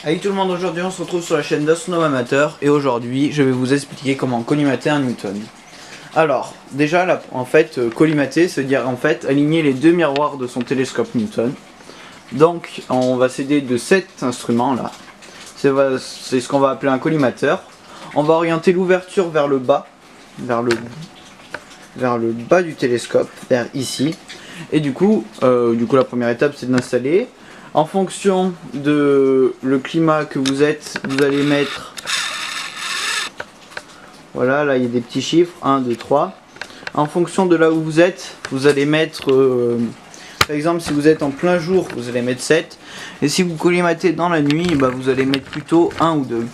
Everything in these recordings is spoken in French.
Salut tout le monde, aujourd'hui on se retrouve sur la chaîne d'Astronome Amateur et aujourd'hui je vais vous expliquer comment collimater un Newton. Alors déjà là, en fait collimater c'est dire en fait aligner les deux miroirs de son télescope Newton. Donc on va s'aider de cet instrument là, c'est ce qu'on va appeler un collimateur. On va orienter l'ouverture vers le bas, vers le bas du télescope, vers ici. Et du coup la première étape c'est de l'installer. En fonction de le climat que vous êtes, vous allez mettre, voilà, là il y a des petits chiffres, 1, 2, 3. En fonction de là où vous êtes, vous allez mettre, par exemple si vous êtes en plein jour, vous allez mettre 7. Et si vous collimatez dans la nuit, bah, vous allez mettre plutôt 1 ou 2.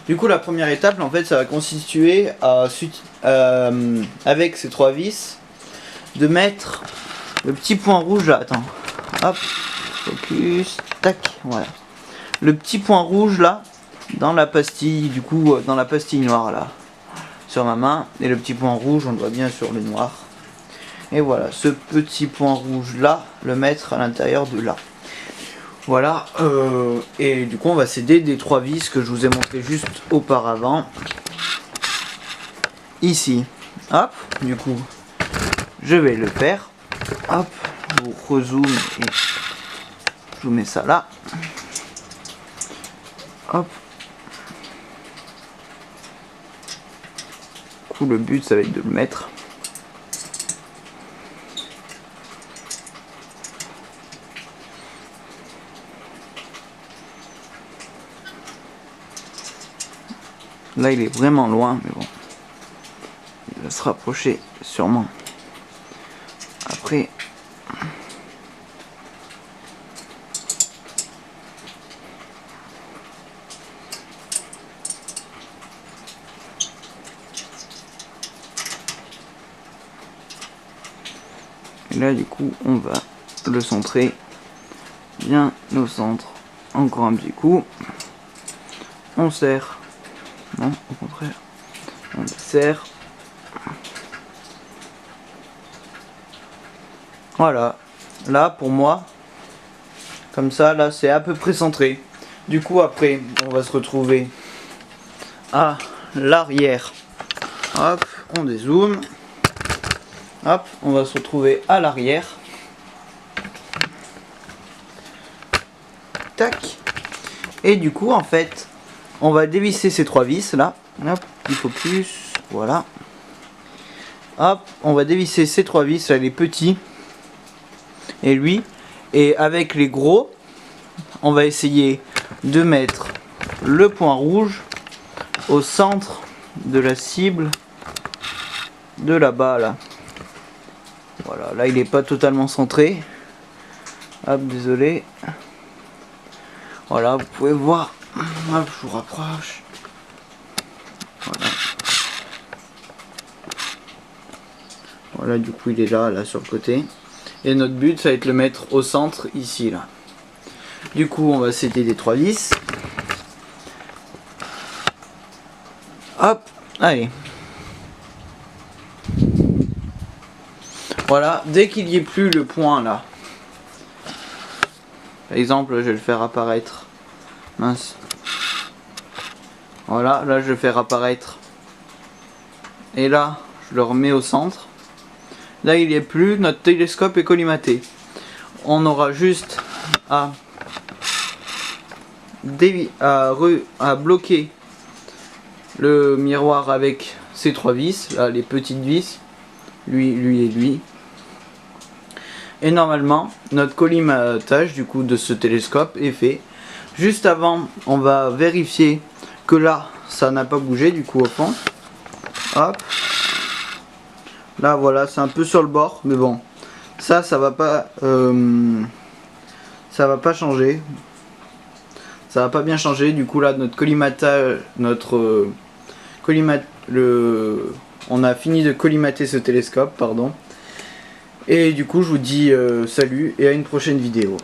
Du coup la première étape, en fait, ça va constituer à, avec ces 3 vis, de mettre le petit point rouge là, attends, hop. Focus, tac, voilà. Le petit point rouge là, dans la pastille, du coup, dans la pastille noire là, sur ma main. Et le petit point rouge, on le voit bien sur le noir. Et voilà, ce petit point rouge là, le mettre à l'intérieur de là. Voilà, et du coup, on va s'aider des 3 vis que je vous ai montré juste auparavant. Ici, hop, du coup, je vais le faire. Hop, je vous rezoome et je vous mets ça là. Hop. Du coup, le but, ça va être de le mettre. Là, il est vraiment loin, mais bon. Il va se rapprocher sûrement. Après. Et là du coup on va le centrer bien au centre. Encore un petit coup. On serre. Non, au contraire. On le serre. Voilà. Là pour moi, comme ça, là c'est à peu près centré. Du coup après on va se retrouver à l'arrière. Hop, on dézoome. Hop, on va se retrouver à l'arrière. Tac. Et du coup, en fait, on va dévisser ces 3 vis là. Hop, il focus. Voilà. Hop, on va dévisser ces 3 vis là, les petits. Et lui. Et avec les gros, on va essayer de mettre le point rouge au centre de la cible de là-bas là. Voilà, là il n'est pas totalement centré. Hop, désolé. Voilà, vous pouvez voir. Hop, je vous rapproche. Voilà. Voilà, du coup il est là sur le côté. Et notre but, ça va être le mettre au centre, ici, là. Du coup, on va s'aider des 3 vis. Hop, allez. Voilà, dès qu'il n'y ait plus le point là. Par exemple, je vais le faire apparaître. Mince. Voilà, là je vais le faire apparaître. Et là, je le remets au centre. Là, il n'y est plus, notre télescope est collimaté. On aura juste à bloquer le miroir avec ces 3 vis, là, les petites vis. Lui et lui. Et normalement, notre collimatage du coup de ce télescope est fait. Juste avant, on va vérifier que là, ça n'a pas bougé du coup au fond. Hop. Là voilà, c'est un peu sur le bord, mais bon, ça va pas changer. Ça va pas bien changer. Du coup là, notre collimatage, on a fini de collimater ce télescope, pardon. Et du coup, je vous dis salut et à une prochaine vidéo.